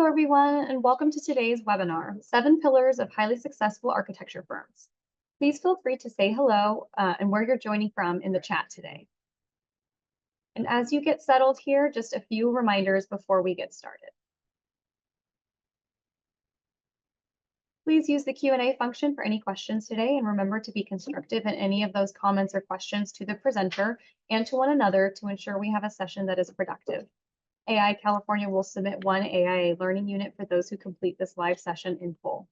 Everyone, and welcome to today's webinar, Seven Pillars of Highly Successful Architecture Firms. Please feel free to say hello and where you're joining from in the chat today. And as you get settled here, just a few reminders before we get started. Please use the Q&A function for any questions today, and remember to be constructive in any of those comments or questions to the presenter and to one another to ensure we have a session that is productive. AI California will submit one AIA learning unit for those who complete this live session in full.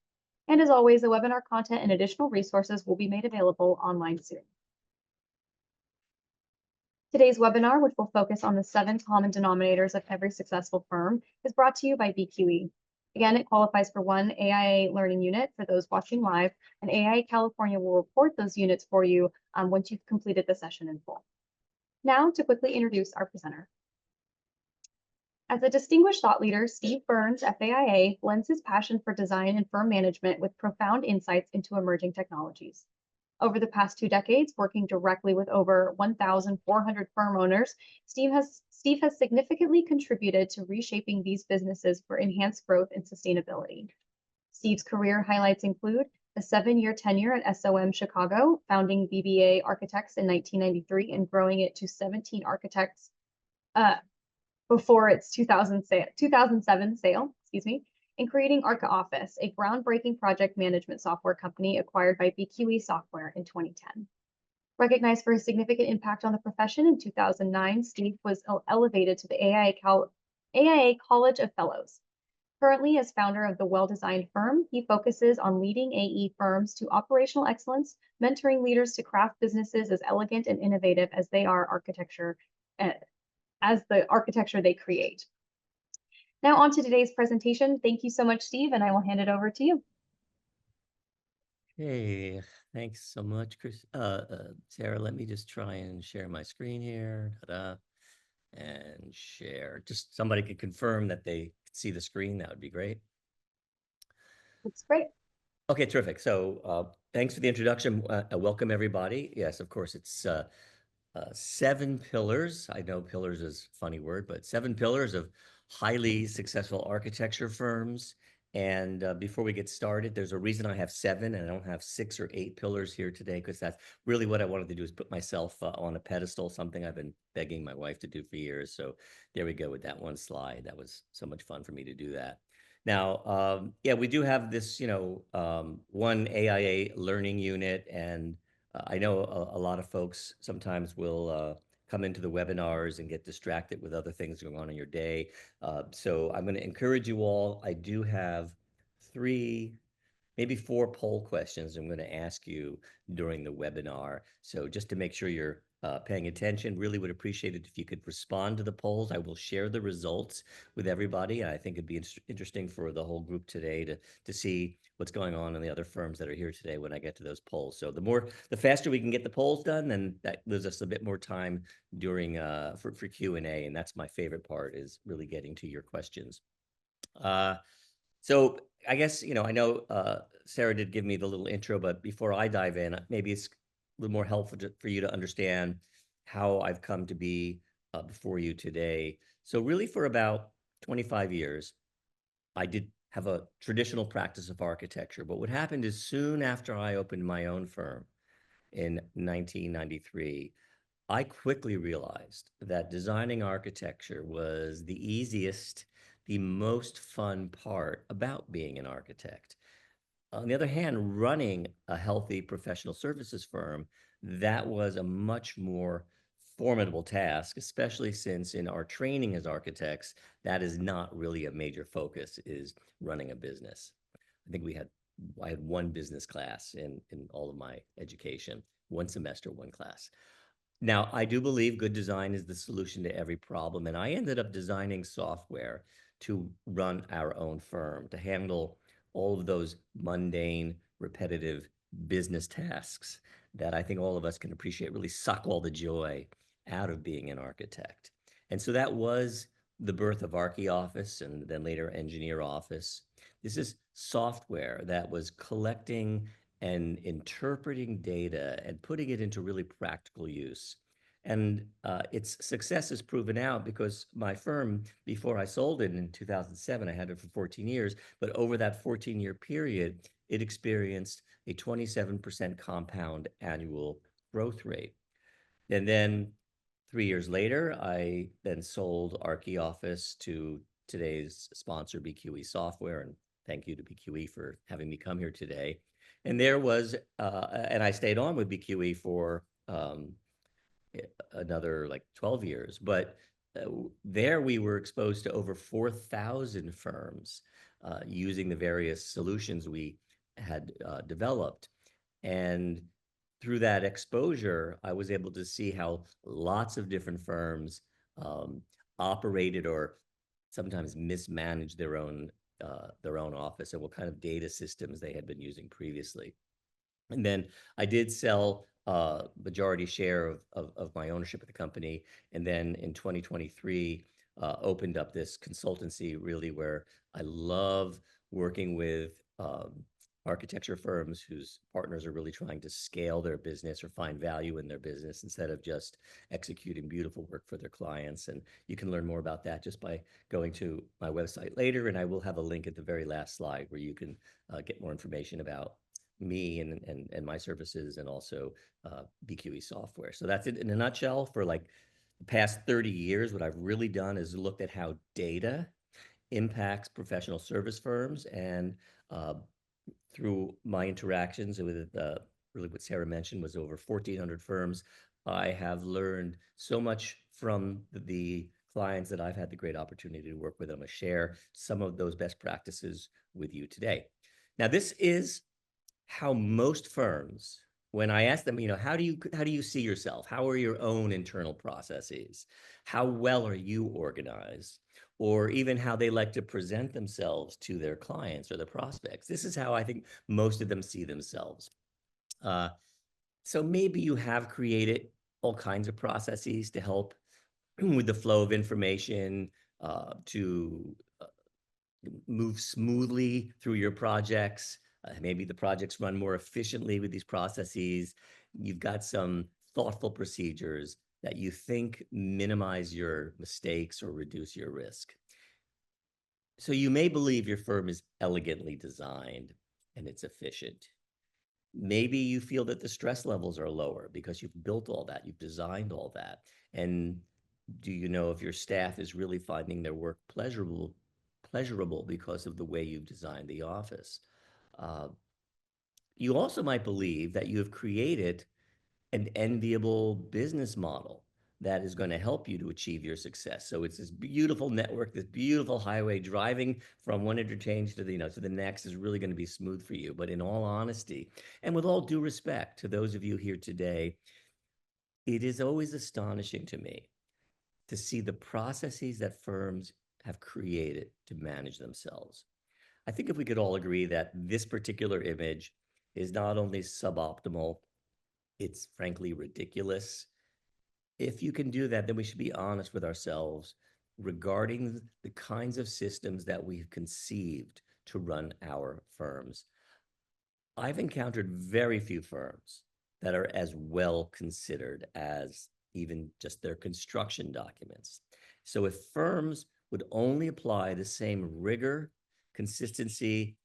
And as always, the webinar content and additional resources will be made available online soon. Today's webinar, which will focus on the 7 common denominators of every successful firm, is brought to you by BQE. Again, it qualifies for one AIA learning unit for those watching live, and AIA California will report those units for you once you've completed the session in full. Now to quickly introduce our presenter. As a distinguished thought leader, Steve Burns, FAIA, blends his passion for design and firm management with profound insights into emerging technologies. Over the past 2 decades, working directly with over 1,400 firm owners, Steve has significantly contributed to reshaping these businesses for enhanced growth and sustainability. Steve's career highlights include a 7-year tenure at SOM Chicago, founding BBA Architects in 1993 and growing it to 17 architects before its 2007 sale, and creating Arca Office, a groundbreaking project management software company acquired by BQE Software in 2010. Recognized for his significant impact on the profession, in 2009, Steve was elevated to the AIA College of Fellows. Currently, as founder of the Well-Designed Firm, he focuses on leading AE firms to operational excellence, mentoring leaders to craft businesses as elegant and innovative as they are as the architecture they create. Now on to today's presentation. Thank you so much, Steve, and I will hand it over to you. Hey, thanks so much, Chris. Sarah, let me just try and share my screen here. Ta-da. And share. Just somebody could confirm that they could see the screen. That would be great. That's great. Okay, terrific. So thanks for the introduction. Welcome, everybody. Yes, of course, it's 7 pillars. I know pillars is a funny word, but 7 pillars of highly successful architecture firms. And before we get started, there's a reason I have 7 and I don't have 6 or 8 pillars here today, because that's really what I wanted to do, is put myself on a pedestal, something I've been begging my wife to do for years. So there we go with that one slide. That was so much fun for me to do that. Now, yeah, we do have this, one AIA learning unit, and I know a lot of folks sometimes will come into the webinars and get distracted with other things going on in your day. So I'm going to encourage you all. I do have 3, maybe 4 poll questions I'm going to ask you during the webinar. So just to make sure you're paying attention, really would appreciate it if you could respond to the polls. I will share the results with everybody. And I think it'd be interesting for the whole group today to see what's going on in the other firms that are here today when I get to those polls. So the faster we can get the polls done, then that leaves us a bit more time during for Q&A. And that's my favorite part, is really getting to your questions. So I guess, I know Sarah did give me the little intro, but before I dive in, maybe it's a little more helpful for you to understand how I've come to be before you today. So really, for about 25 years, I did have a traditional practice of architecture. But what happened is, soon after I opened my own firm in 1993, I quickly realized that designing architecture was the easiest, the most fun part about being an architect. On the other hand, running a healthy professional services firm, that was a much more formidable task, especially since in our training as architects, that is not really a major focus, is running a business. I think I had 1 business class in all of my education, 1 semester, 1 class. Now, I do believe good design is the solution to every problem, and I ended up designing software to run our own firm, to handle all of those mundane, repetitive business tasks that I think all of us can appreciate really suck all the joy out of being an architect. And so that was the birth of ArchiOffice, and then later Engineer Office. This is software that was collecting and interpreting data and putting it into really practical use. And its success is proven out because my firm, before I sold it in 2007, I had it for 14 years, but over that 14-year period, it experienced a 27% compound annual growth rate. And then 3 years later, I then sold ArchiOffice to today's sponsor, BQE Software, and thank you to BQE for having me come here today. And and I stayed on with BQE for another like 12 years, but there we were exposed to over 4,000 firms using the various solutions we had developed. And through that exposure, I was able to see how lots of different firms operated or sometimes mismanaged their own office and what kind of data systems they had been using previously. And then I did sell majority share of my ownership of the company. And then in 2023, opened up this consultancy really where I love working with architecture firms whose partners are really trying to scale their business or find value in their business instead of just executing beautiful work for their clients. And you can learn more about that just by going to my website later. And I will have a link at the very last slide where you can get more information about me and my services and also BQE Software. So that's it in a nutshell. For like the past 30 years, what I've really done is looked at how data impacts professional service firms. And through my interactions with really what Sarah mentioned was over 1,400 firms, I have learned so much from the clients that I've had the great opportunity to work with. I'm going to share some of those best practices with you today. Now, this is how most firms, when I ask them, how do you see yourself? How are your own internal processes? How well are you organized? Or even how they like to present themselves to their clients or their prospects. This is how I think most of them see themselves. So maybe you have created all kinds of processes to help with the flow of information, to move smoothly through your projects. Maybe the projects run more efficiently with these processes. You've got some thoughtful procedures that you think minimize your mistakes or reduce your risk. So you may believe your firm is elegantly designed and it's efficient. Maybe you feel that the stress levels are lower because you've built all that, you've designed all that. And do you know if your staff is really finding their work pleasurable because of the way you've designed the office? You also might believe that you have created an enviable business model that is going to help you to achieve your success. So it's this beautiful network, this beautiful highway. Driving from one interchange to the next is really going to be smooth for you. But in all honesty, and with all due respect to those of you here today, it is always astonishing to me to see the processes that firms have created to manage themselves. I think if we could all agree that this particular image is not only suboptimal, it's frankly ridiculous. If you can do that, then we should be honest with ourselves regarding the kinds of systems that we've conceived to run our firms. I've encountered very few firms that are as well considered as even just their construction documents. So if firms would only apply the same rigor, consistency,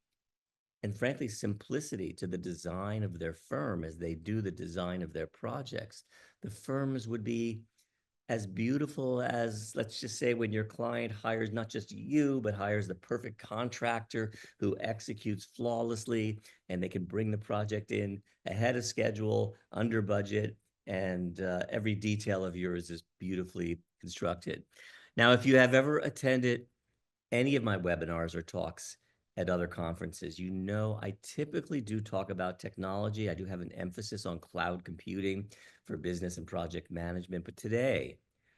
and frankly, simplicity to the design of their firm as they do the design of their projects, the firms would be as beautiful as, let's just say, when your client hires not just you, but hires the perfect contractor who executes flawlessly, and they can bring the project in ahead of schedule, under budget, and every detail of yours is beautifully constructed. Now, if you have ever attended any of my webinars or talks at other conferences, I typically do talk about technology. I do have an emphasis on cloud computing for business and project management. But today,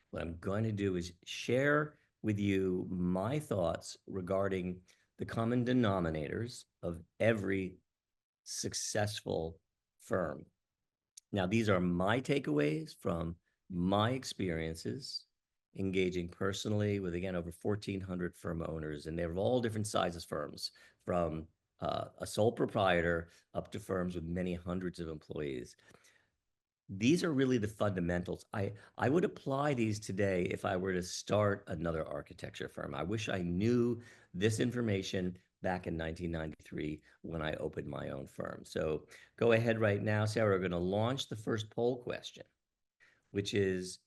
what I'm going to do is share with you my thoughts regarding the common denominators of every successful firm. Now, these are my takeaways from my experiences engaging personally with, again, over 1,400 firm owners, and they're of all different sizes firms, from a sole proprietor up to firms with many hundreds of employees. these are really the fundamentals. I would apply these today if I were to start another architecture firm. I wish I knew this information back in 1993 when I opened my own firm. So go ahead right now, Sarah. We're going to launch the first poll question, which is,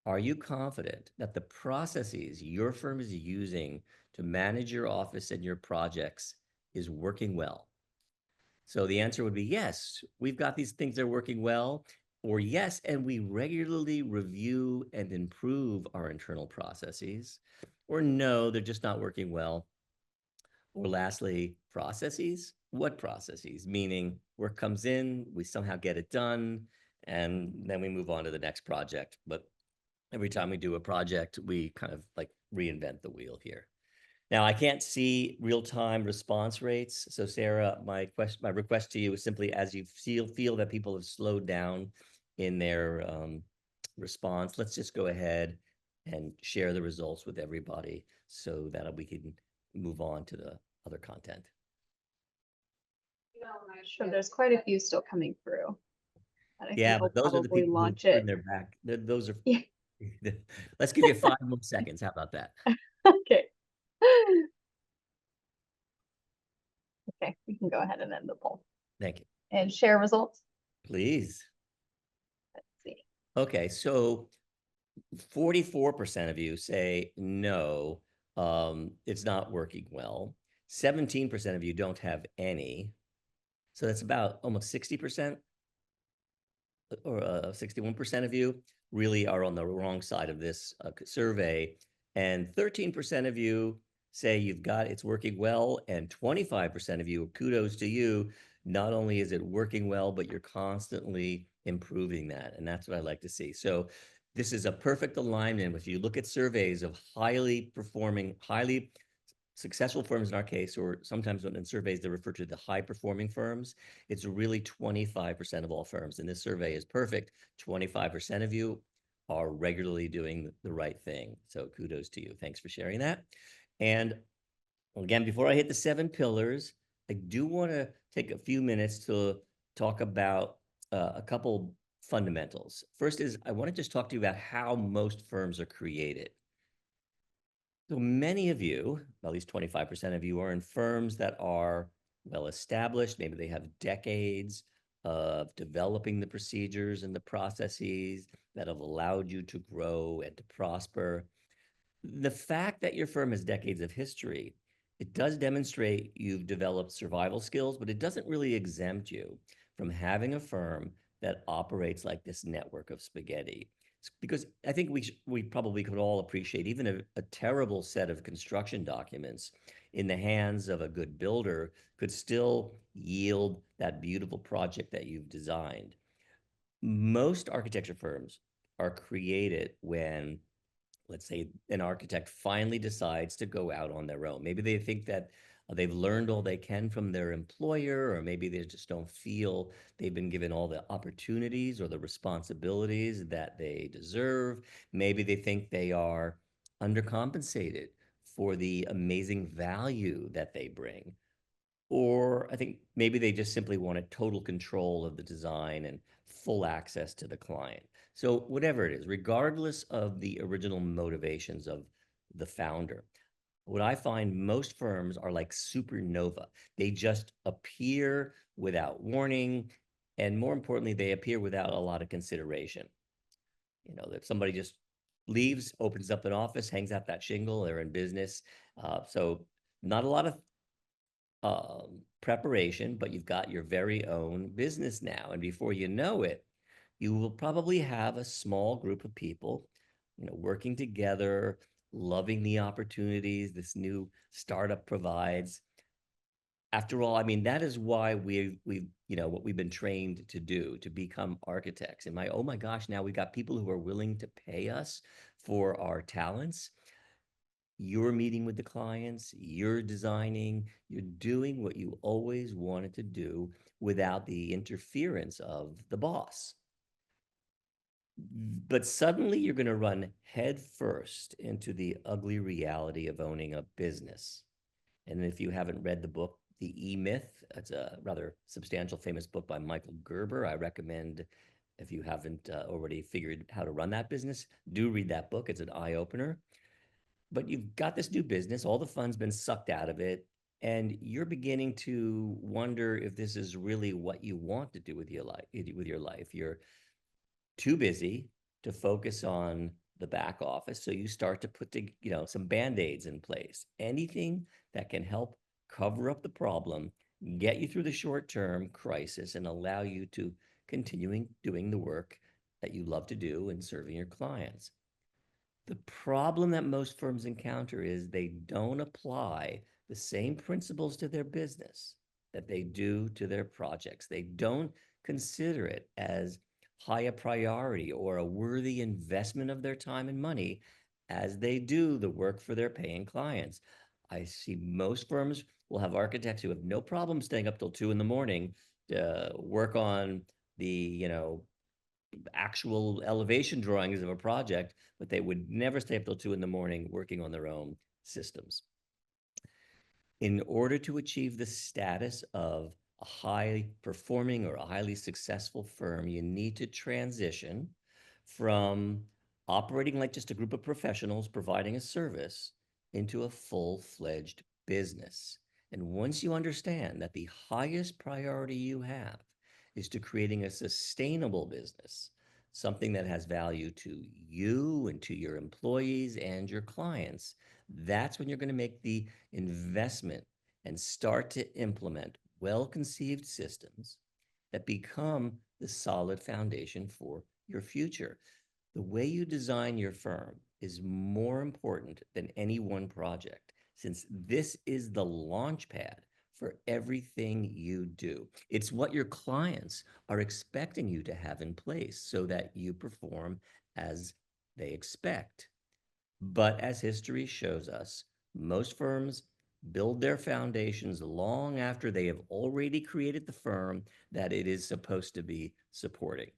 are you confident that the processes your firm is using to manage your office and your projects is working well? So the answer would be yes, we've got these things that are working well, or yes, and we regularly review and improve our internal processes, or no, they're just not working well. Or lastly, processes. What processes? Meaning work comes in, we somehow get it done, and then we move on to the next project. But every time we do a project, we kind of like reinvent the wheel here. Now, I can't see real-time response rates. So Sarah, my request to you is simply as you feel that people have slowed down in their response, let's just go ahead and share the results with everybody so that we can move on to the other content. Sure, there's quite a few still coming through. And I think Yeah, I'll but those are the probably people who launch turn it. their back. Those are, Yeah. let's give you 5 more seconds. How about that? Okay. Okay, we can go ahead and end the poll Thank you. and share results. Please. Let's see. Okay, so 44% of you say no, it's not working well. 17% of you don't have any. So that's about almost 60% or 61% of you really are on the wrong side of this survey. And 13% of you say you've got it's working well. And 25% of you, kudos to you, not only is it working well, but you're constantly improving that. And that's what I like to see. So this is a perfect alignment. If you look at surveys of highly performing, highly successful firms in our case, or sometimes in surveys they refer to the high performing firms, it's really 25% of all firms. And this survey is perfect. 25% of you are regularly doing the right thing. So kudos to you. Thanks for sharing that. And again, before I hit the 7 pillars, I do want to take a few minutes to talk about a couple fundamentals. First is I want to just talk to you about how most firms are created. So many of you, at least 25% of you, are in firms that are well established. Maybe they have decades of developing the procedures and the processes that have allowed you to grow and to prosper. The fact that your firm has decades of history, it does demonstrate you've developed survival skills, but it doesn't really exempt you from having a firm that operates like this network of spaghetti. Because I think we probably could all appreciate even a terrible set of construction documents in the hands of a good builder could still yield that beautiful project that you've designed. Most architecture firms are created when, let's say, an architect finally decides to go out on their own. Maybe they think that they've learned all they can from their employer, or maybe they just don't feel they've been given all the opportunities or the responsibilities that they deserve. Maybe they think they are undercompensated for the amazing value that they bring. Or I think maybe they just simply wanted total control of the design and full access to the client. So whatever it is, regardless of the original motivations of the founder, what I find most firms are like supernova. They just appear without warning. And more importantly, they appear without a lot of consideration. You know, that somebody just leaves, opens up an office, hangs out that shingle, they're in business. So not a lot of preparation, but you've got your very own business now. And before you know it, you will probably have a small group of people, you know, working together, loving the opportunities this new startup provides. After all, I mean, that is why you know, what we've been trained to do, to become architects. And oh my gosh, now we got people who are willing to pay us for our talents. You're meeting with the clients, you're designing, you're doing what you always wanted to do without the interference of the boss. But suddenly you're going to run headfirst into the ugly reality of owning a business. And if you haven't read the book, The E-Myth, it's a rather substantial, famous book by Michael Gerber. I recommend If you haven't already figured how to run that business, do read that book. It's an eye opener. But you've got this new business, all the fun's been sucked out of it, and you're beginning to wonder if this is really what you want to do with your life. You're too busy to focus on the back office, so you start to put some band-aids in place. Anything that can help cover up the problem, get you through the short-term crisis, and allow you to continuing doing the work that you love to do and serving your clients. The problem that most firms encounter is they don't apply the same principles to their business that they do to their projects. They don't consider it as high a priority or a worthy investment of their time and money as they do the work for their paying clients. I see most firms will have architects who have no problem staying up till 2 a.m. to work on the, actual elevation drawings of a project, but they would never stay up till 2 a.m. working on their own systems. In order to achieve the status of a high performing or a highly successful firm, you need to transition from operating like just a group of professionals providing a service into a full-fledged business. And once you understand that the highest priority you have is to creating a sustainable business, something that has value to you and to your employees and your clients, that's when you're going to make the investment and start to implement well-conceived systems that become the solid foundation for your future. The way you design your firm is more important than any one project, since this is the launch pad for everything you do. It's what your clients are expecting you to have in place so that you perform as they expect. But as history shows us, most firms build their foundations long after they have already created the firm that it is supposed to be supporting.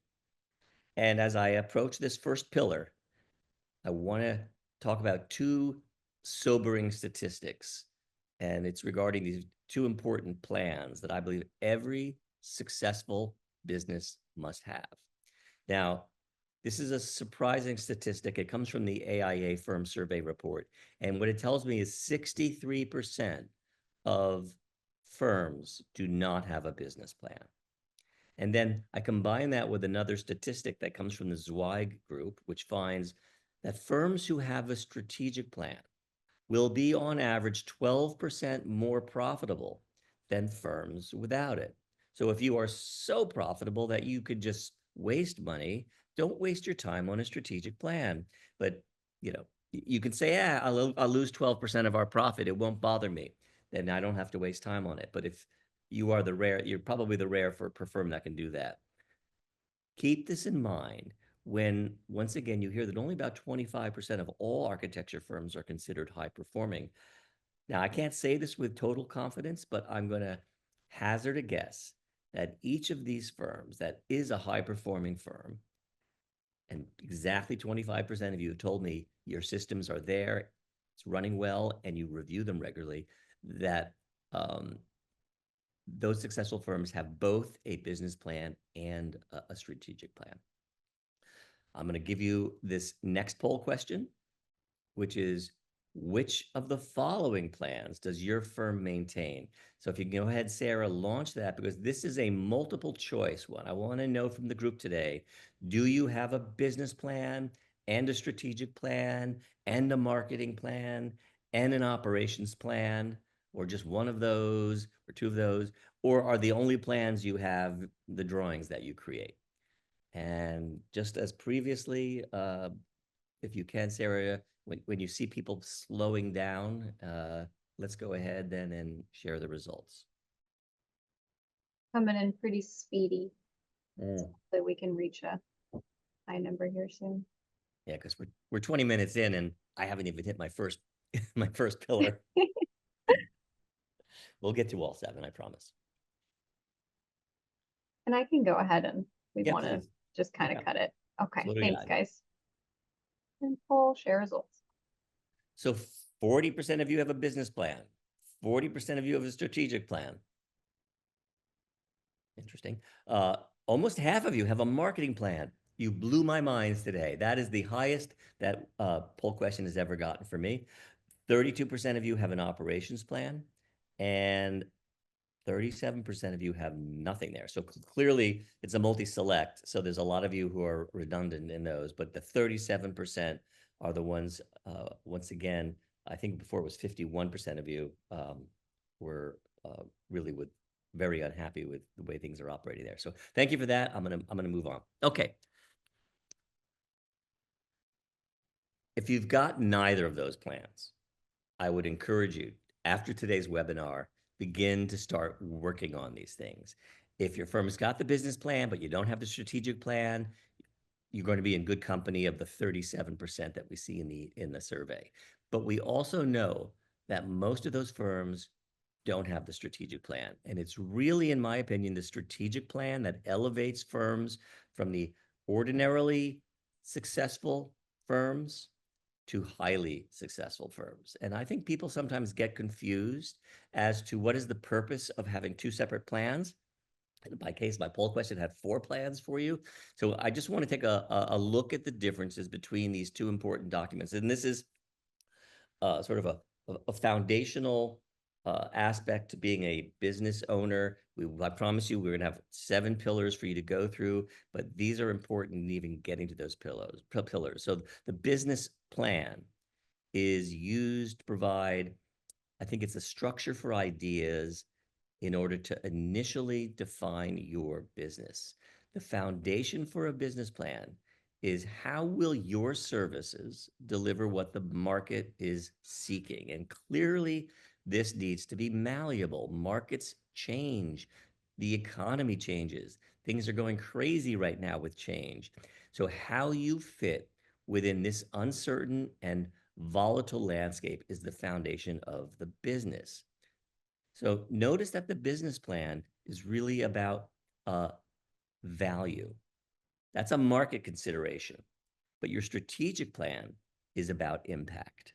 And as I approach this first pillar, I want to talk about two sobering statistics, and it's regarding these two important plans that I believe every successful business must have. Now, this is a surprising statistic. It comes from the AIA firm survey report. And what it tells me is 63% of firms do not have a business plan. And then I combine that with another statistic that comes from the Zweig group, which finds that firms who have a strategic plan will be on average 12% more profitable than firms without it. So if you are so profitable that you could just waste money, don't waste your time on a strategic plan. But, you can say, yeah, I'll lose 12% of our profit. It won't bother me. Then I don't have to waste time on it. But if you are you're probably the rare firm that can do that. Keep this in mind when, once again, you hear that only about 25% of all architecture firms are considered high performing. Now, I can't say this with total confidence, but I'm going to hazard a guess that each of these firms that is a high performing firm, and exactly 25% of you have told me your systems are there, it's running well, and you review them regularly, that those successful firms have both a business plan and a strategic plan. I'm going to give you this next poll question, which is, which of the following plans does your firm maintain? So if you can go ahead, Sarah, launch that, because this is a multiple choice one. I want to know from the group today, do you have a business plan and a strategic plan and a marketing plan and an operations plan, or just one of those or two of those? Or are the only plans you have the drawings that you create? And just as previously, if you can, Sarah, when you see people slowing down, let's go ahead then and share the results. Coming in pretty speedy. Yeah, So we can reach a high number here soon. because we're 20 minutes in and I haven't even hit my first my first pillar. We'll get to all 7, I promise. And I can go ahead and we Yeah, want to please. just kind of Yeah. cut it. Okay, So what do we thanks, got? guys. And full share results. So 40% of you have a business plan. 40% of you have a strategic plan. Interesting. Almost half of you have a marketing plan. You blew my mind today. That is the highest that poll question has ever gotten for me. 32% of you have an operations plan, and 37% of you have nothing there. So clearly it's a multi-select. So there's a lot of you who are redundant in those, but the 37% are the ones, once again, I think before it was 51% of you were really very unhappy with the way things are operating there. So thank you for that. I'm gonna move on. Okay. If you've got neither of those plans, I would encourage you, after today's webinar, begin to start working on these things. If your firm's got the business plan, but you don't have the strategic plan, you're going to be in good company of the 37% that we see in the survey. But we also know that most of those firms don't have the strategic plan. And it's really, in my opinion, the strategic plan that elevates firms from the ordinarily successful firms to highly successful firms. And I think people sometimes get confused as to what is the purpose of having two separate plans. In my case, my poll question had 4 plans for you. So I just want to take a look at the differences between these two important documents. And this is sort of a foundational aspect to being a business owner. I promise you, we're going to have 7 pillars for you to go through, but these are important in even getting to those pillars. So the business plan is used to provide, I think it's a structure for ideas in order to initially define your business. The foundation for a business plan is how will your services deliver what the market is seeking? And clearly, this needs to be malleable. Markets change. The economy changes. Things are going crazy right now with change. So how you fit within this uncertain and volatile landscape is the foundation of the business. So notice that the business plan is really about value. That's a market consideration. But your strategic plan is about impact.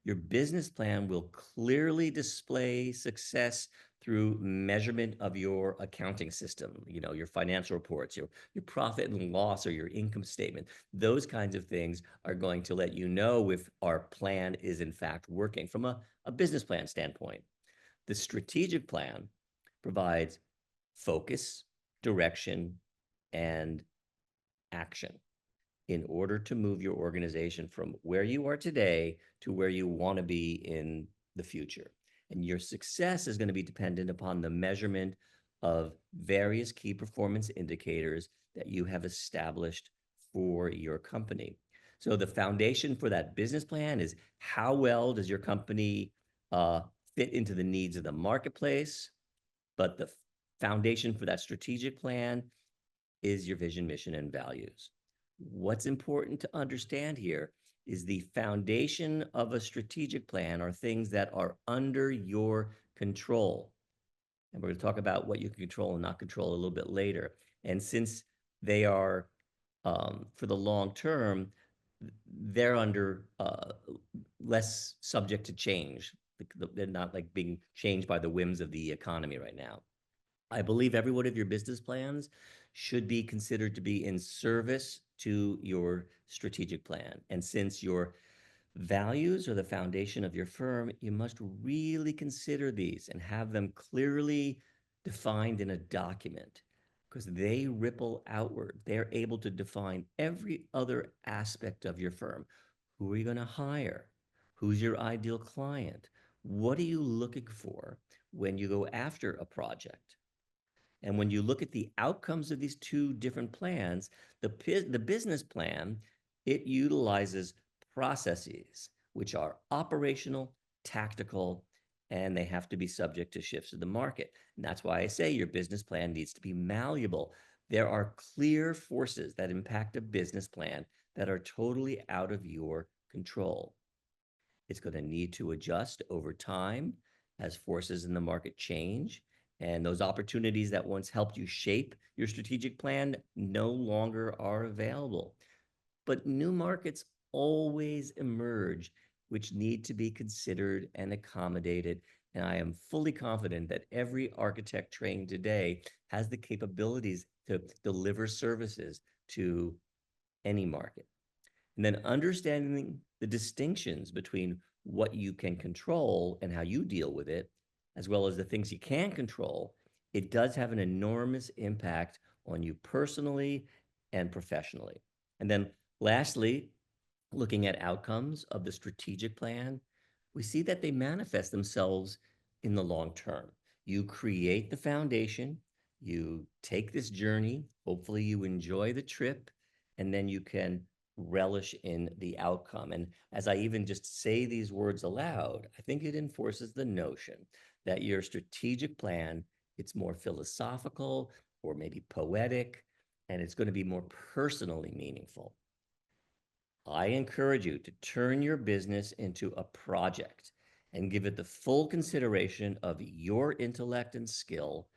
Your business plan will clearly display success through measurement of your accounting system, your financial reports, your profit and loss, or your income statement. Those kinds of things are going to let you know if our plan is in fact working from a business plan standpoint. The strategic plan provides focus, direction, and action in order to move your organization from where you are today to where you want to be in the future. And your success is going to be dependent upon the measurement of various key performance indicators that you have established for your company. So the foundation for that business plan is how well does your company fit into the needs of the marketplace, but the foundation for that strategic plan is your vision, mission, and values. What's important to understand here is the foundation of a strategic plan are things that are under your control. And we're going to talk about what you can control and not control a little bit later. And since they are for the long term, they're under less subject to change. They're not like being changed by the whims of the economy right now. I believe every one of your business plans should be considered to be in service to your strategic plan. And since your values are the foundation of your firm, you must really consider these and have them clearly defined in a document because they ripple outward. They're able to define every other aspect of your firm. Who are you going to hire? Who's your ideal client? What are you looking for when you go after a project? And when you look at the outcomes of these two different plans, the business plan, it utilizes processes which are operational, tactical, and they have to be subject to shifts in the market. And that's why I say your business plan needs to be malleable. There are clear forces that impact a business plan that are totally out of your control. It's going to need to adjust over time as forces in the market change. And those opportunities that once helped you shape your strategic plan no longer are available. But new markets always emerge, which need to be considered and accommodated. And I am fully confident that every architect trained today has the capabilities to deliver services to any market. And then understanding the distinctions between what you can control and how you deal with it, as well as the things you can't control, it does have an enormous impact on you personally and professionally. And then lastly, looking at outcomes of the strategic plan, we see that they manifest themselves in the long term. You create the foundation, you take this journey, hopefully you enjoy the trip, and then you can relish in the outcome. And as I even just say these words aloud, I think it enforces the notion that your strategic plan, it's more philosophical or maybe poetic, and it's going to be more personally meaningful. I encourage you to turn your business into a project and give it the full consideration of your intellect and skill,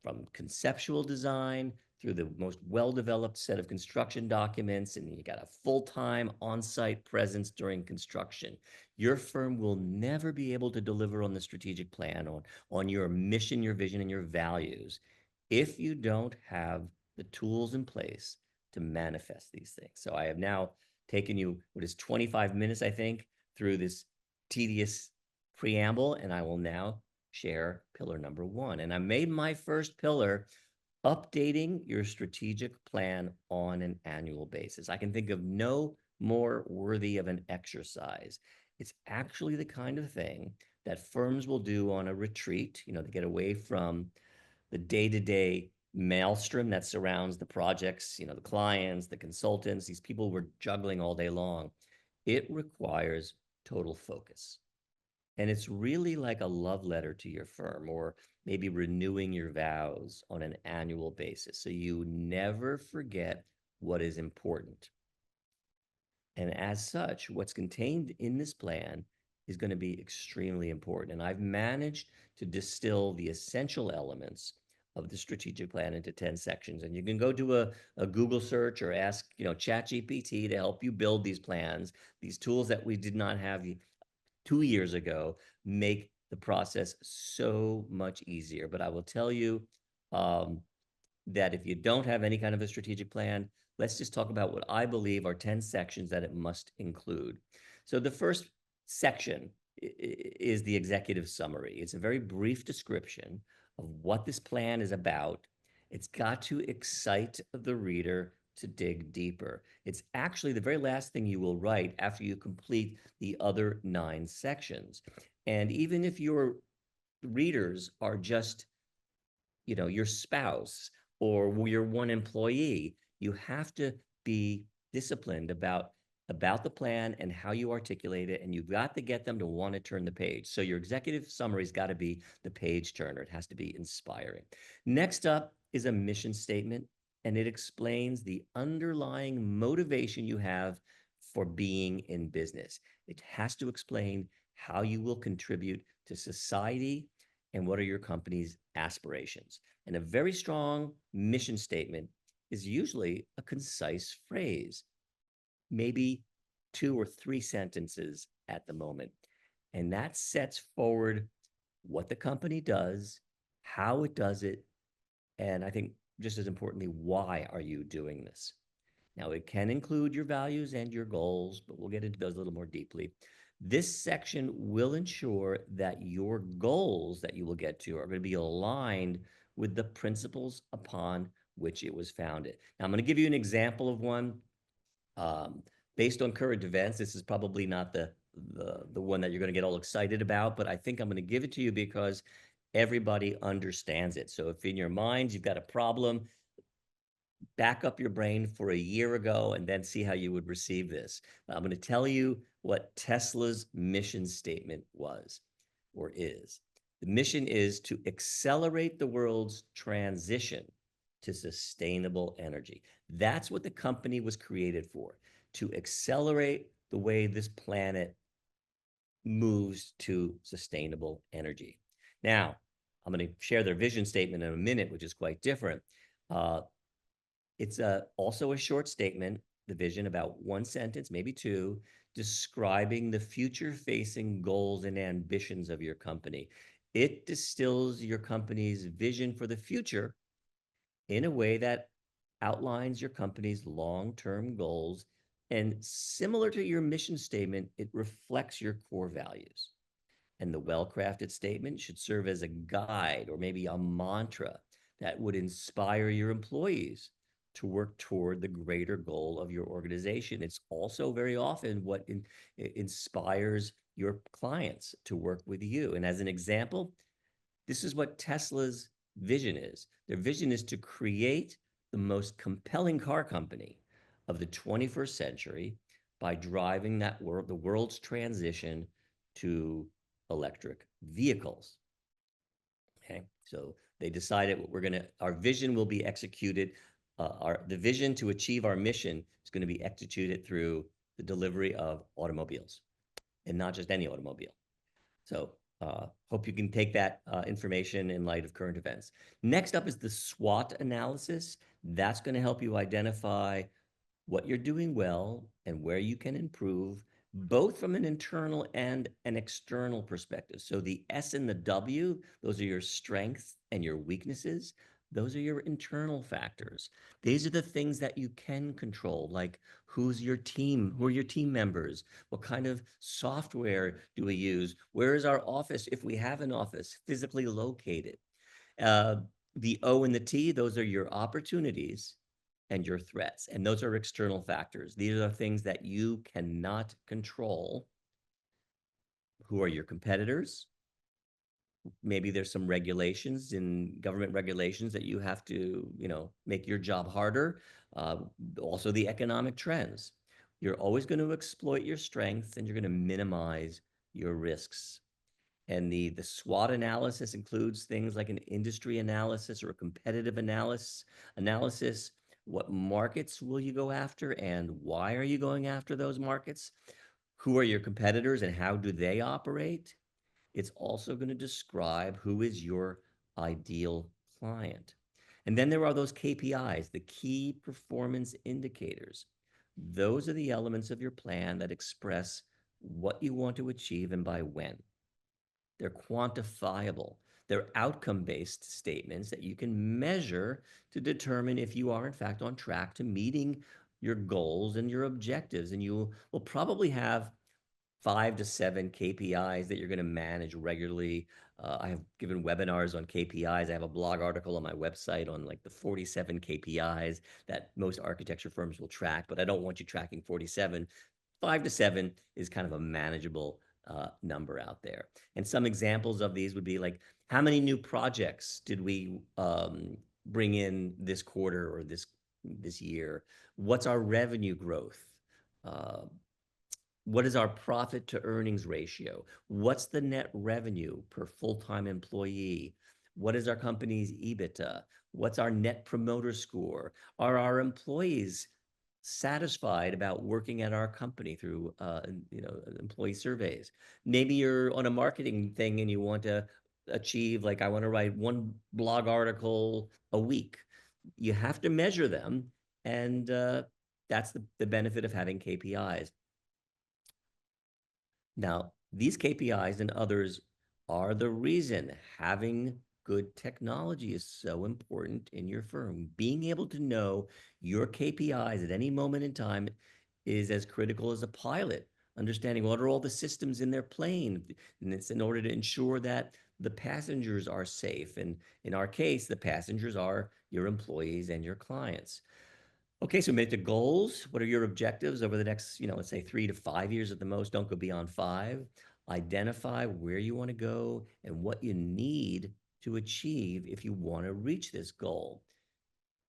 from conceptual design through the most well-developed set of construction documents, and you got a full-time on-site presence during construction. Your firm will never be able to deliver on the strategic plan, on your mission, your vision, and your values if you don't have the tools in place to manifest these things. So I have now taken you, what is 25 minutes, I think, through this tedious preamble, and I will now share pillar number one. And I made my first pillar updating your strategic plan on an annual basis. I can think of no more worthy of an exercise. It's actually the kind of thing that firms will do on a retreat, to get away from the day-to-day maelstrom that surrounds the projects, the clients, the consultants, these people we're juggling all day long. It requires total focus. And it's really like a love letter to your firm, or maybe renewing your vows on an annual basis, so you never forget what is important. And as such, what's contained in this plan is going to be extremely important. And I've managed to distill the essential elements of the strategic plan into 10 sections. And you can go do a Google search or ask, ChatGPT to help you build these plans. These tools that we did not have 2 years ago make the process so much easier. But I will tell you that if you don't have any kind of a strategic plan, let's just talk about what I believe are 10 sections that it must include. So the first section is the executive summary. It's a very brief description of what this plan is about. It's got to excite the reader to dig deeper. It's actually the very last thing you will write after you complete the other 9 sections. And even if your readers are just, your spouse or your one employee, you have to be disciplined about the plan and how you articulate it, and you've got to get them to want to turn the page. So your executive summary's got to be the page turner. It has to be inspiring. Next up is a mission statement, and it explains the underlying motivation you have for being in business. It has to explain how you will contribute to society and what are your company's aspirations. And a very strong mission statement is usually a concise phrase, maybe 2 or 3 sentences at the moment. And that sets forward what the company does, how it does it, and I think just as importantly, why are you doing this? Now, it can include your values and your goals, but we'll get into those a little more deeply. This section will ensure that your goals that you will get to are going to be aligned with the principles upon which it was founded. Now, I'm going to give you an example of one. Based on current events, this is probably not the one that you're going to get all excited about, but I think I'm going to give it to you because everybody understands it. So if in your mind you've got a problem, back up your brain for a year ago and then see how you would receive this. I'm going to tell you what Tesla's mission statement was or is. The mission is to accelerate the world's transition to sustainable energy. That's what the company was created for, to accelerate the way this planet moves to sustainable energy. Now, I'm going to share their vision statement in a minute, which is quite different. It's also a short statement, the vision, about 1 sentence, maybe 2, describing the future-facing goals and ambitions of your company. It distills your company's vision for the future in a way that outlines your company's long-term goals. And similar to your mission statement, it reflects your core values. And the well-crafted statement should serve as a guide or maybe a mantra that would inspire your employees to work toward the greater goal of your organization. It's also very often what inspires your clients to work with you. And as an example, this is what Tesla's vision is. Their vision is to create the most compelling car company of the 21st century by driving the world's transition to electric vehicles. Okay, so they decided our vision will be executed. The vision to achieve our mission is going to be executed through the delivery of automobiles, and not just any automobile. So hope you can take that information in light of current events. Next up is the SWOT analysis. That's going to help you identify what you're doing well and where you can improve, both from an internal and an external perspective. So the S and the W, those are your strengths and your weaknesses. Those are your internal factors. These are the things that you can control, like who's your team, who are your team members, what kind of software do we use, where is our office, if we have an office, physically located. The O and the T, those are your opportunities and your threats. And those are external factors. These are things that you cannot control. Who are your competitors? Maybe there's some regulations in government regulations that you have to, make your job harder. Also the economic trends. You're always going to exploit your strengths and you're going to minimize your risks. And the SWOT analysis includes things like an industry analysis or a competitive analysis. What markets will you go after and why are you going after those markets? Who are your competitors and how do they operate? It's also going to describe who is your ideal client. And then there are those KPIs, the key performance indicators. Those are the elements of your plan that express what you want to achieve and by when. They're quantifiable. They're outcome-based statements that you can measure to determine if you are in fact on track to meeting your goals and your objectives. And you will probably have 5 to 7 KPIs that you're going to manage regularly. I have given webinars on KPIs. I have a blog article on my website on like the 47 KPIs that most architecture firms will track, but I don't want you tracking 47. 5 to 7 is kind of a manageable number out there. And some examples of these would be like, how many new projects did we bring in this quarter or this year? What's our revenue growth? What is our profit to earnings ratio? What's the net revenue per full-time employee? What is our company's EBITDA? What's our net promoter score? Are our employees satisfied about working at our company through employee surveys? Maybe you're on a marketing thing and you want to achieve, like, I want to write 1 blog article a week. You have to measure them, and that's the benefit of having KPIs. Now, these KPIs and others are the reason having good technology is so important in your firm. Being able to know your KPIs at any moment in time is as critical as a pilot. Understanding what are all the systems in their plane, and it's in order to ensure that the passengers are safe. And in our case, the passengers are your employees and your clients. Okay, so make the goals. What are your objectives over the next, let's say 3 to 5 years at the most? Don't go beyond 5. Identify where you want to go and what you need to achieve if you want to reach this goal.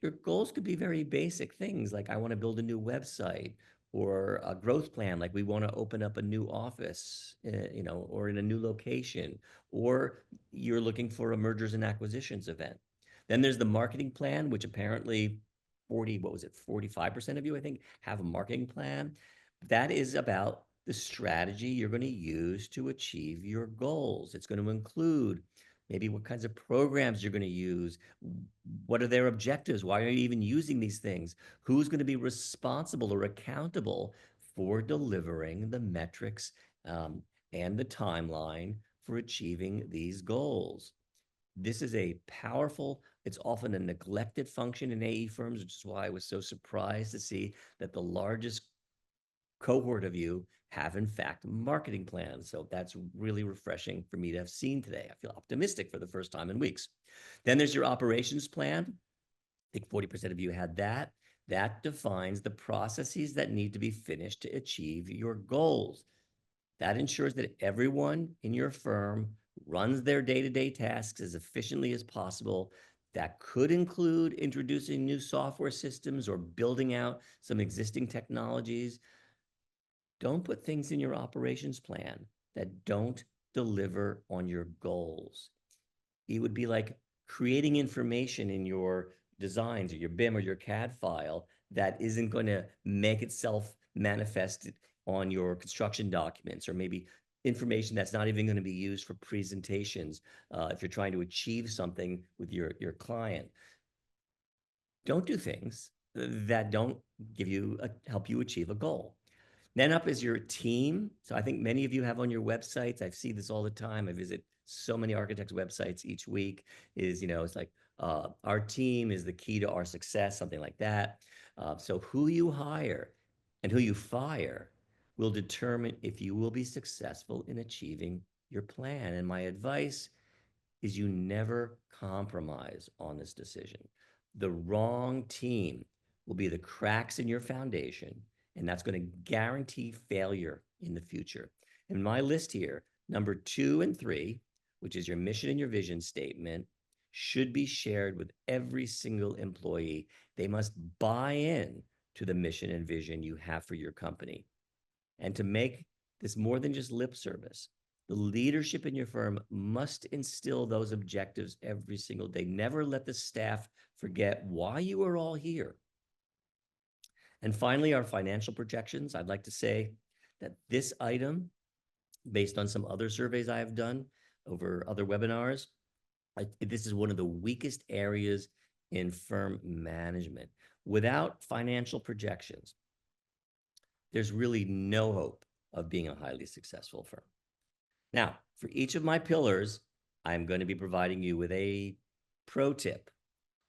Your goals could be very basic things like, I want to build a new website, or a growth plan, like we want to open up a new office, or in a new location, or you're looking for a mergers and acquisitions event. Then there's the marketing plan, which apparently 45% of you, I think, have a marketing plan. That is about the strategy you're going to use to achieve your goals. It's going to include maybe what kinds of programs you're going to use. What are their objectives? Why are you even using these things? Who's going to be responsible or accountable for delivering the metrics and the timeline for achieving these goals. This is a powerful, it's often a neglected function in AE firms, which is why I was so surprised to see that the largest cohort of you have in fact marketing plans. So that's really refreshing for me to have seen today. I feel optimistic for the first time in weeks. Then there's your operations plan. I think 40% of you had that. That defines the processes that need to be finished to achieve your goals. That ensures that everyone in your firm runs their day-to-day tasks as efficiently as possible. That could include introducing new software systems or building out some existing technologies. Don't put things in your operations plan that don't deliver on your goals. It would be like creating information in your designs or your BIM or your CAD file that isn't going to make itself manifested on your construction documents, or maybe information that's not even going to be used for presentations if you're trying to achieve something with your client. Don't do things that don't help you achieve a goal. Then up is your team. So I think many of you have on your websites, I see this all the time. I visit so many architects' websites each week, it's like our team is the key to our success, something like that. So who you hire and who you fire will determine if you will be successful in achieving your plan. And my advice is you never compromise on this decision. The wrong team will be the cracks in your foundation, and that's going to guarantee failure in the future. And my list here, number 2 and 3, which is your mission and your vision statement, should be shared with every single employee. They must buy in to the mission and vision you have for your company. And to make this more than just lip service, the leadership in your firm must instill those objectives every single day. Never let the staff forget why you are all here. And finally, our financial projections. I'd like to say that this item, based on some other surveys I have done over other webinars, this is one of the weakest areas in firm management. Without financial projections, there's really no hope of being a highly successful firm. Now, for each of my pillars, I'm going to be providing you with a pro tip.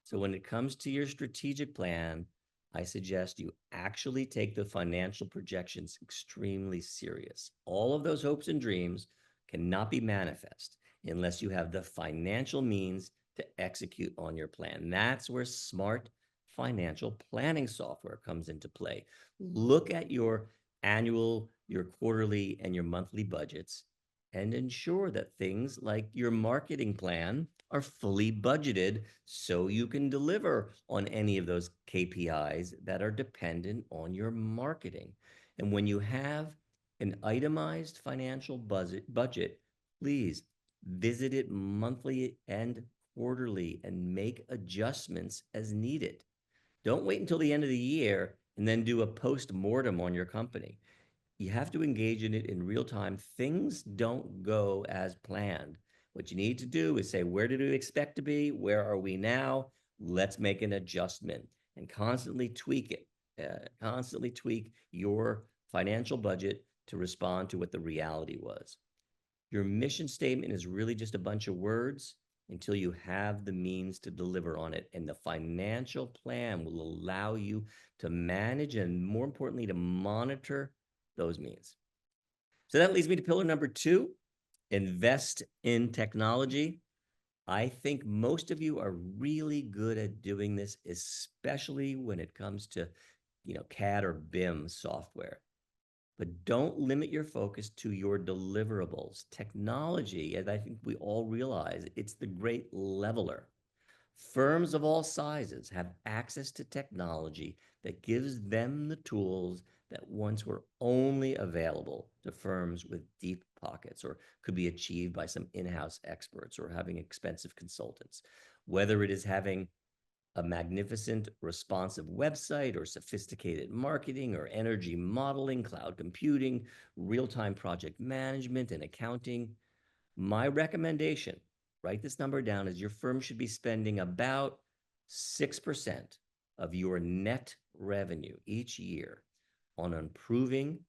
So when it comes to your strategic plan, I suggest you actually take the financial projections extremely serious. All of those hopes and dreams cannot be manifest unless you have the financial means to execute on your plan. That's where smart financial planning software comes into play. Look at your annual, your quarterly, and your monthly budgets and ensure that things like your marketing plan are fully budgeted so you can deliver on any of those KPIs that are dependent on your marketing. And when you have an itemized financial budget, please visit it monthly and quarterly and make adjustments as needed. Don't wait until the end of the year and then do a post-mortem on your company. You have to engage in it in real time. Things don't go as planned. What you need to do is say, where did we expect to be? Where are we now? Let's make an adjustment and constantly tweak it. Constantly tweak your financial budget to respond to what the reality was. Your mission statement is really just a bunch of words until you have the means to deliver on it. And the financial plan will allow you to manage and, more importantly, to monitor those means. So that leads me to pillar number 2, invest in technology. I think most of you are really good at doing this, especially when it comes to, CAD or BIM software. But don't limit your focus to your deliverables. Technology, as I think we all realize, it's the great leveler. Firms of all sizes have access to technology that gives them the tools that once were only available to firms with deep pockets, or could be achieved by some in-house experts or having expensive consultants. Whether it is having a magnificent responsive website or sophisticated marketing or energy modeling, cloud computing, real-time project management and accounting, my recommendation, write this number down, is your firm should be spending about 6% of your net revenue each year on improving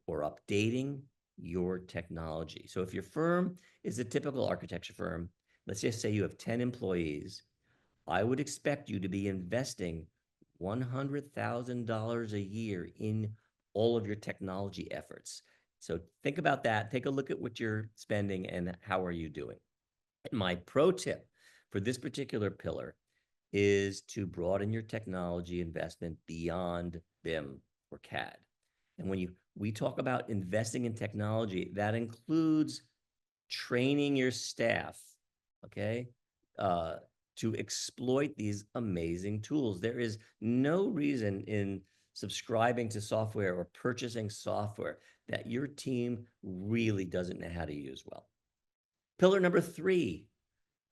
or updating your technology. So if your firm is a typical architecture firm, let's just say you have 10 employees, I would expect you to be investing $100,000 a year in all of your technology efforts. So think about that. Take a look at what you're spending and how are you doing. And my pro tip for this particular pillar is to broaden your technology investment beyond BIM or CAD. And when we talk about investing in technology, that includes training your staff, okay, to exploit these amazing tools. There is no reason in subscribing to software or purchasing software that your team really doesn't know how to use well. Pillar number 3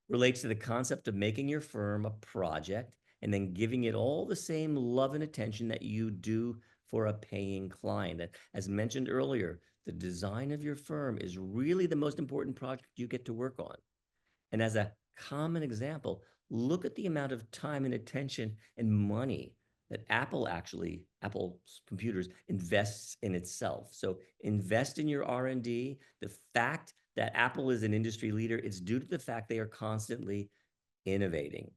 relates to the concept of making your firm a project and then giving it all the same love and attention that you do for a paying client. As mentioned earlier, the design of your firm is really the most important project you get to work on. And as a common example, look at the amount of time and attention and money that Apple computers invests in itself. So invest in your R&D. The fact that Apple is an industry leader, it's due to the fact they are constantly innovating.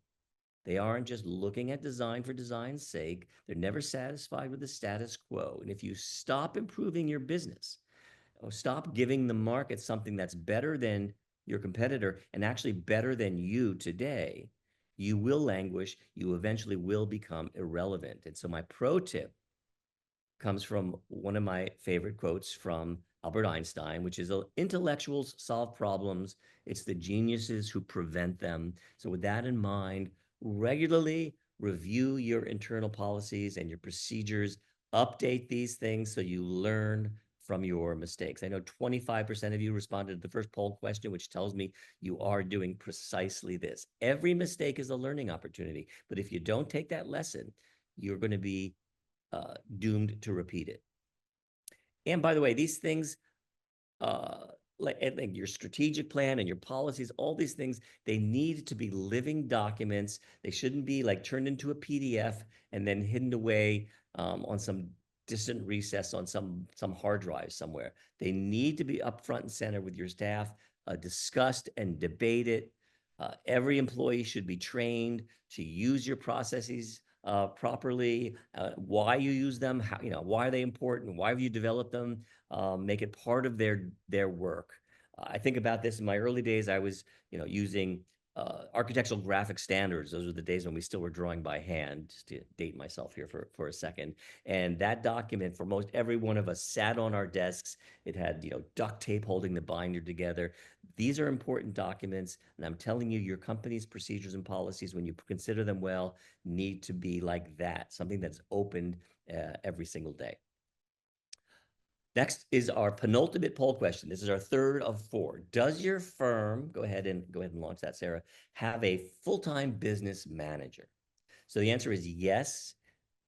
They aren't just looking at design for design's sake. They're never satisfied with the status quo. And if you stop improving your business, or stop giving the market something that's better than your competitor and actually better than you today, you will languish. You eventually will become irrelevant. And so my pro tip comes from one of my favorite quotes from Albert Einstein, which is intellectuals solve problems. It's the geniuses who prevent them. So with that in mind, regularly review your internal policies and your procedures, update these things so you learn from your mistakes. I know 25% of you responded to the first poll question, which tells me you are doing precisely this. Every mistake is a learning opportunity, but if you don't take that lesson, you're going to be doomed to repeat it. And by the way, these things, like your strategic plan and your policies, all these things, they need to be living documents. They shouldn't be like turned into a PDF and then hidden away on some distant recess on some hard drive somewhere. They need to be up front and center with your staff, discussed and debated. Every employee should be trained to use your processes properly, why you use them, how, why are they important, why have you developed them, make it part of their work. I think about this in my early days. I was, using architectural graphic standards. Those were the days when we still were drawing by hand, just to date myself here for a second. And that document for most every one of us sat on our desks. It had, duct tape holding the binder together. These are important documents. And I'm telling you, your company's procedures and policies, when you consider them well, need to be like that, something that's opened every single day. Next is our penultimate poll question. This is our third of 4. Does your firm, go ahead and launch that, Sarah, have a full-time business manager? So the answer is yes.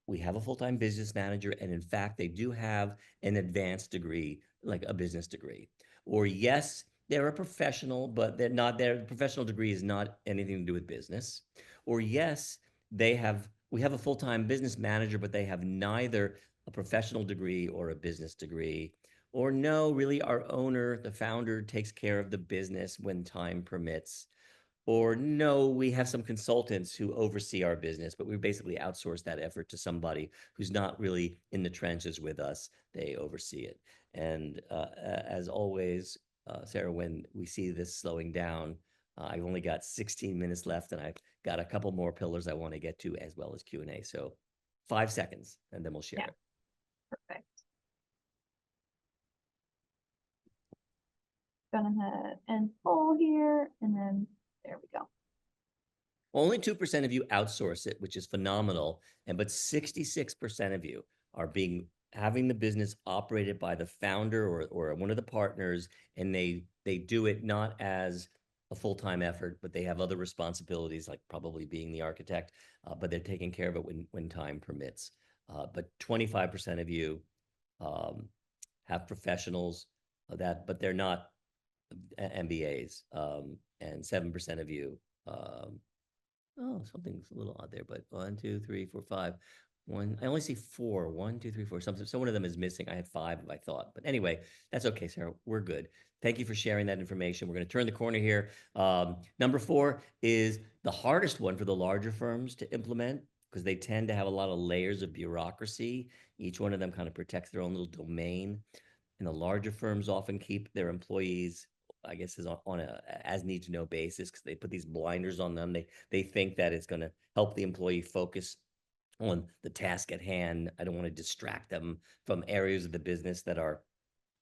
We have a full-time business manager, and in fact, they do have an advanced degree, like a business degree. Or yes, they're a professional, but their professional degree is not anything to do with business. Or yes, we have a full-time business manager, but they have neither a professional degree or a business degree. Or no, really our owner, the founder, takes care of the business when time permits. Or no, we have some consultants who oversee our business, but we basically outsource that effort to somebody who's not really in the trenches with us. They oversee it. And as always, Sarah, when we see this slowing down, I've only got 16 minutes left, and I've got a couple more pillars I want to get to, as well as Q&A. So 5 seconds, and then we'll share it. Perfect. Gonna hit end poll here, and then there we go. Only 2% of you outsource it, which is phenomenal. But 66% of you are having the business operated by the founder or one of the partners, and they do it not as a full-time effort, but they have other responsibilities, like probably being the architect, but they're taking care of it when time permits. But 25% of you have professionals but they're not MBAs, and 7% of you, oh, something's a little odd there, but 1, 2, 3, 4, 5. I only see four. 1, 2, 3, 4. So one of them is missing. I had 5, I thought. But anyway, that's okay, Sarah. We're good. Thank you for sharing that information. We're going to turn the corner here. Number 4 is the hardest one for the larger firms to implement because they tend to have a lot of layers of bureaucracy. Each one of them kind of protects their own little domain. And the larger firms often keep their employees, I guess, is on a as need to know basis because they put these blinders on them. They think that it's going to help the employee focus on the task at hand. I don't want to distract them from areas of the business that are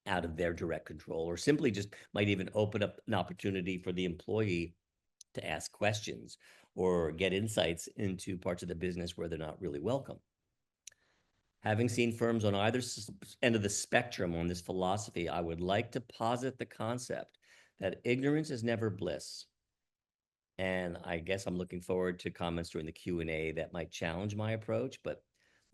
out of their direct control, or simply just might even open up an opportunity for the employee to ask questions or get insights into parts of the business where they're not really welcome. Having seen firms on either end of the spectrum on this philosophy, I would like to posit the concept that ignorance is never bliss. And I guess I'm looking forward to comments during the Q&A that might challenge my approach, but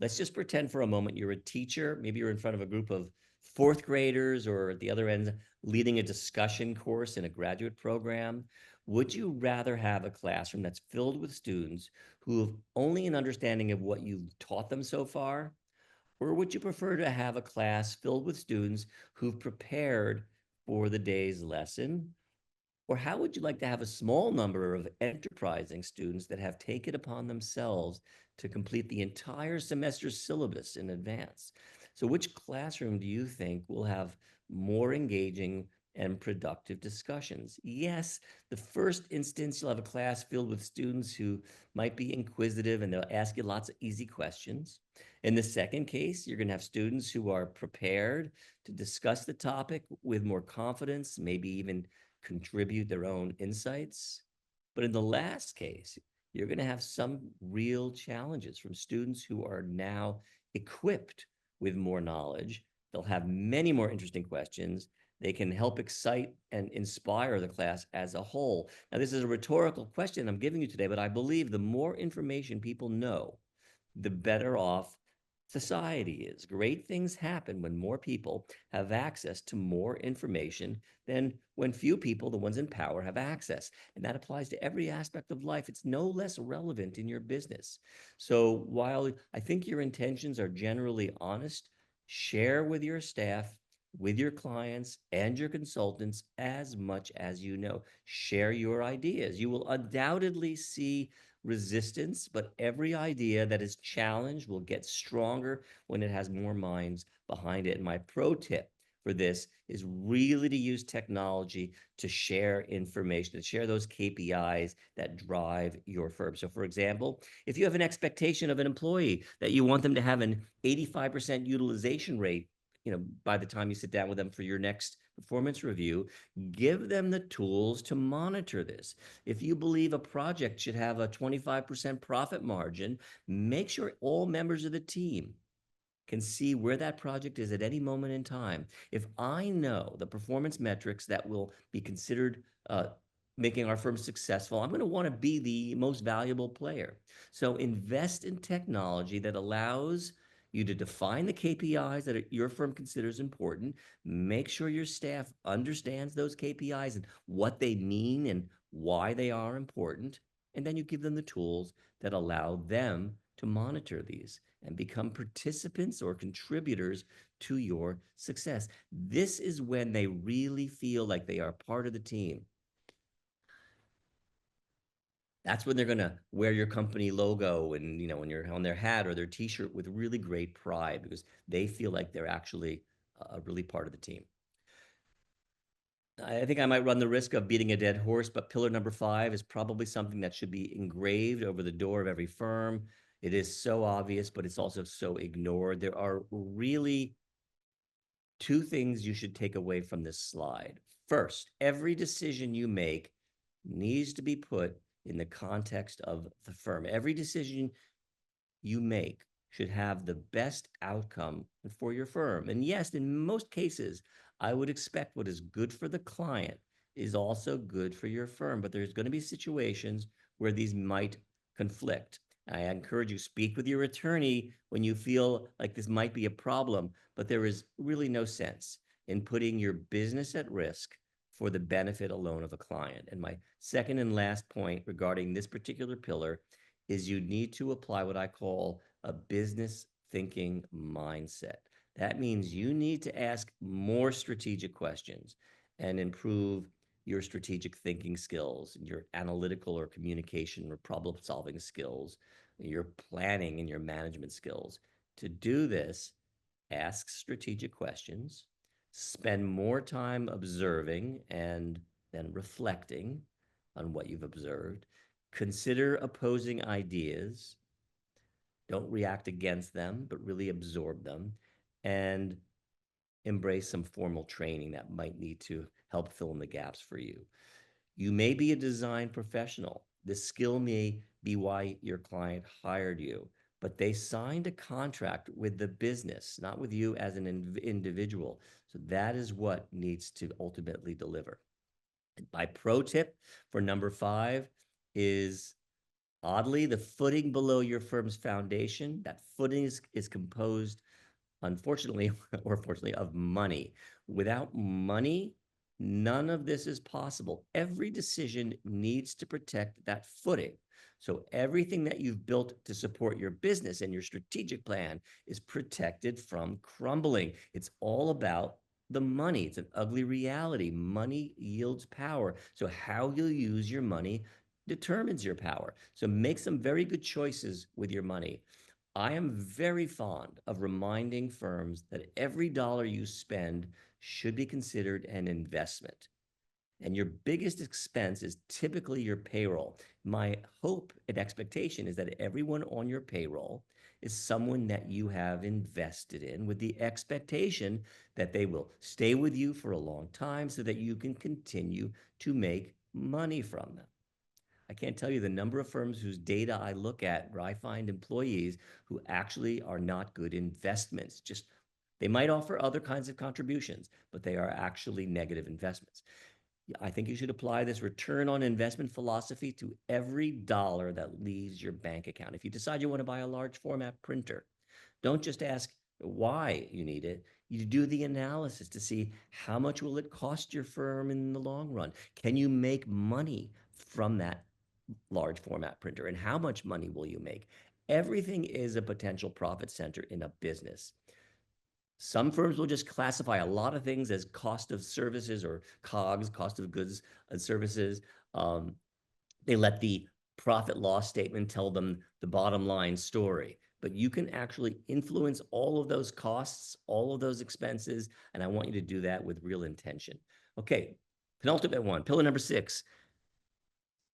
let's just pretend for a moment you're a teacher. Maybe you're in front of a group of 4th graders, or at the other end, leading a discussion course in a graduate program. Would you rather have a classroom that's filled with students who have only an understanding of what you've taught them so far? Or would you prefer to have a class filled with students who've prepared for the day's lesson? Or how would you like to have a small number of enterprising students that have taken upon themselves to complete the entire semester's syllabus in advance? So which classroom do you think will have more engaging and productive discussions? Yes, the first instance, you'll have a class filled with students who might be inquisitive and they'll ask you lots of easy questions. In the second case, you're going to have students who are prepared to discuss the topic with more confidence, maybe even contribute their own insights. But in the last case, you're going to have some real challenges from students who are now equipped with more knowledge. They'll have many more interesting questions. They can help excite and inspire the class as a whole. Now, this is a rhetorical question I'm giving you today, but I believe the more information people know, the better off society is. Great things happen when more people have access to more information than when few people, the ones in power, have access. And that applies to every aspect of life. It's no less relevant in your business. So while I think your intentions are generally honest, share with your staff, with your clients and your consultants as much as you know. Share your ideas. You will undoubtedly see resistance, but every idea that is challenged will get stronger when it has more minds behind it. And my pro tip for this is really to use technology to share information, to share those KPIs that drive your firm. So for example, if you have an expectation of an employee that you want them to have an 85% utilization rate, by the time you sit down with them for your next performance review, give them the tools to monitor this. If you believe a project should have a 25% profit margin, make sure all members of the team can see where that project is at any moment in time. If I know the performance metrics that will be considered making our firm successful, I'm going to want to be the most valuable player. So invest in technology that allows you to define the KPIs that your firm considers important. Make sure your staff understands those KPIs and what they mean and why they are important. And then you give them the tools that allow them to monitor these and become participants or contributors to your success. This is when they really feel like they are part of the team. That's when they're going to wear your company logo and, when you're on their hat or their t-shirt with really great pride because they feel like they're actually a really part of the team. I think I might run the risk of beating a dead horse, but pillar number 5 is probably something that should be engraved over the door of every firm. It is so obvious, but it's also so ignored. There are really 2 things you should take away from this slide. First, every decision you make needs to be put in the context of the firm. Every decision you make should have the best outcome for your firm. And yes, in most cases, I would expect what is good for the client is also good for your firm, but there's going to be situations where these might conflict. I encourage you, speak with your attorney when you feel like this might be a problem, but there is really no sense in putting your business at risk for the benefit alone of a client. And my second and last point regarding this particular pillar is you need to apply what I call a business thinking mindset. That means you need to ask more strategic questions and improve your strategic thinking skills, your analytical or communication or problem solving skills, your planning and your management skills. To do this, ask strategic questions, spend more time observing and then reflecting on what you've observed, consider opposing ideas, don't react against them, but really absorb them, and embrace some formal training that might need to help fill in the gaps for you. You may be a design professional. The skill may be why your client hired you, but they signed a contract with the business, not with you as an individual. So that is what needs to ultimately deliver. My pro tip for number 5 is, oddly, the footing below your firm's foundation. That footing is composed, unfortunately or fortunately, of money. Without money, none of this is possible. Every decision needs to protect that footing. So everything that you've built to support your business and your strategic plan is protected from crumbling. It's all about the money. It's an ugly reality. Money yields power. So how you'll use your money determines your power. So make some very good choices with your money. I am very fond of reminding firms that every dollar you spend should be considered an investment. And your biggest expense is typically your payroll. My hope and expectation is that everyone on your payroll is someone that you have invested in with the expectation that they will stay with you for a long time so that you can continue to make money from them. I can't tell you the number of firms whose data I look at where I find employees who actually are not good investments. Just, they might offer other kinds of contributions, but they are actually negative investments. I think you should apply this return on investment philosophy to every dollar that leaves your bank account. If you decide you want to buy a large format printer, don't just ask why you need it. You do the analysis to see how much will it cost your firm in the long run. Can you make money from that large format printer, and how much money will you make? Everything is a potential profit center in a business. Some firms will just classify a lot of things as cost of services or COGS, cost of goods and services. They let the profit loss statement tell them the bottom line story. But you can actually influence all of those costs, all of those expenses, and I want you to do that with real intention. Okay, penultimate one, pillar number 6.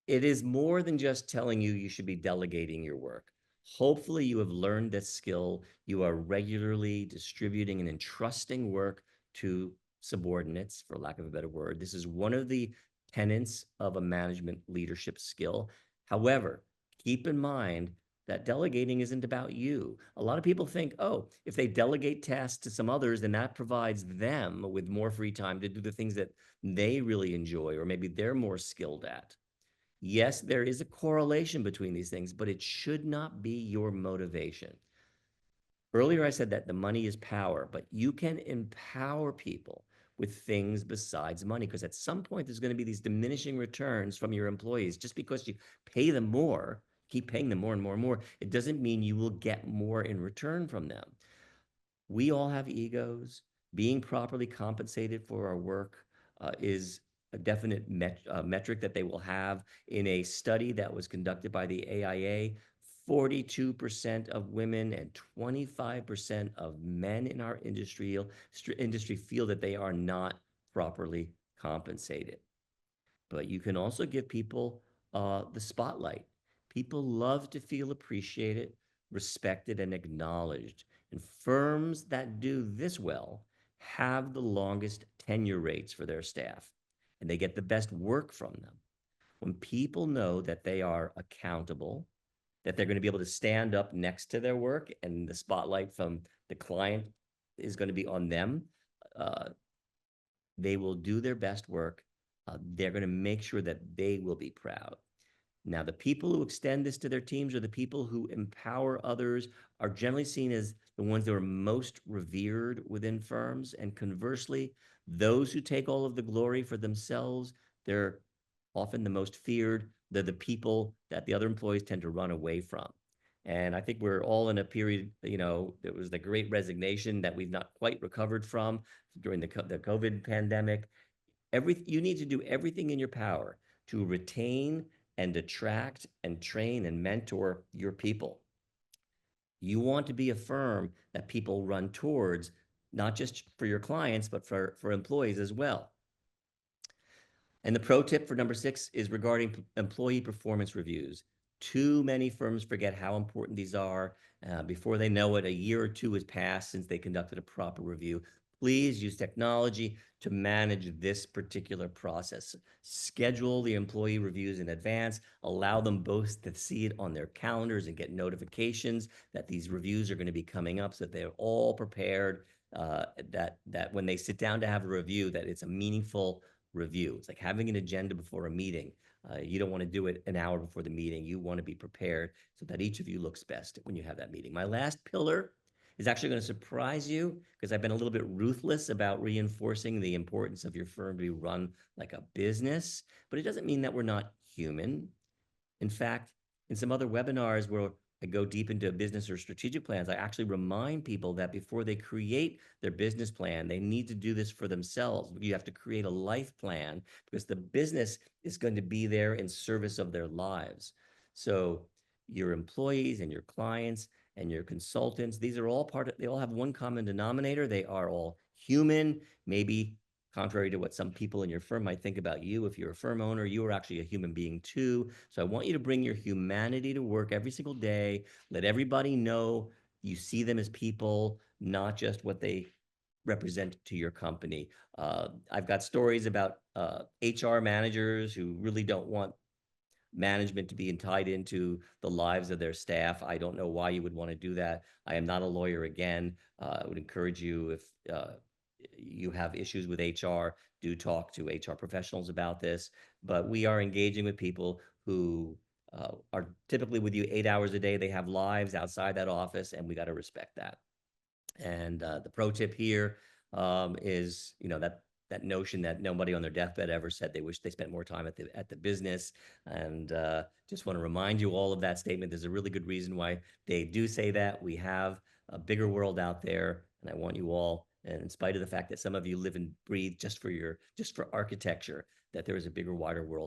It is more than just telling you you should be delegating your work. Hopefully you have learned this skill. You are regularly distributing and entrusting work to subordinates, for lack of a better word. This is one of the tenets of a management leadership skill. However, keep in mind that delegating isn't about you. A lot of people think, oh, if they delegate tasks to some others, then that provides them with more free time to do the things that they really enjoy, or maybe they're more skilled at. Yes, there is a correlation between these things, but it should not be your motivation. Earlier, I said that the money is power, but you can empower people with things besides money, because at some point there's going to be these diminishing returns from your employees. Just because you pay them more, keep paying them more and more and more, it doesn't mean you will get more in return from them. We all have egos. Being properly compensated for our work is a definite metric that they will have. In a study that was conducted by the AIA, 42% of women and 25% of men in our industry feel that they are not properly compensated. But you can also give people the spotlight. People love to feel appreciated, respected, and acknowledged. And firms that do this well have the longest tenure rates for their staff, and they get the best work from them. When people know that they are accountable, that they're going to be able to stand up next to their work, and the spotlight from the client is going to be on them, they will do their best work. They're going to make sure that they will be proud. Now, the people who extend this to their teams, or the people who empower others, are generally seen as the ones that are most revered within firms. And conversely, those who take all of the glory for themselves, they're often the most feared. They're the people that the other employees tend to run away from. And I think we're all in a period, it was the great resignation that we've not quite recovered from during the COVID pandemic. You need to do everything in your power to retain and attract and train and mentor your people. You want to be a firm that people run towards, not just for your clients, but for employees as well. And the pro tip for number 6 is regarding employee performance reviews. Too many firms forget how important these are. Before they know it, a year or two has passed since they conducted a proper review. Please use technology to manage this particular process. Schedule the employee reviews in advance. Allow them both to see it on their calendars and get notifications that these reviews are going to be coming up, so that they're all prepared, that when they sit down to have a review, that it's a meaningful review. It's like having an agenda before a meeting. You don't want to do it an hour before the meeting. You want to be prepared so that each of you looks best when you have that meeting. My last pillar is actually going to surprise you, because I've been a little bit ruthless about reinforcing the importance of your firm to be run like a business, but it doesn't mean that we're not human. In fact, in some other webinars where I go deep into business or strategic plans, I actually remind people that before they create their business plan, they need to do this for themselves. You have to create a life plan, because the business is going to be there in service of their lives. So your employees and your clients and your consultants, these are all they all have one common denominator. They are all human. Maybe contrary to what some people in your firm might think about you, if you're a firm owner, you are actually a human being too. So I want you to bring your humanity to work every single day. Let everybody know you see them as people, not just what they represent to your company. I've got stories about HR managers who really don't want management to be tied into the lives of their staff. I don't know why you would want to do that. I am not a lawyer again. I would encourage you, if you have issues with HR, do talk to HR professionals about this. But we are engaging with people who are typically with you 8 hours a day. They have lives outside that office, and we got to respect that. And the pro tip here is, that notion that nobody on their deathbed ever said they wish they spent more time at the business. And just want to remind you all of that statement. There's a really good reason why they do say that. We have a bigger world out there, and I want you all, and in spite of the fact that some of you live and breathe just for architecture, that there is a bigger, wider world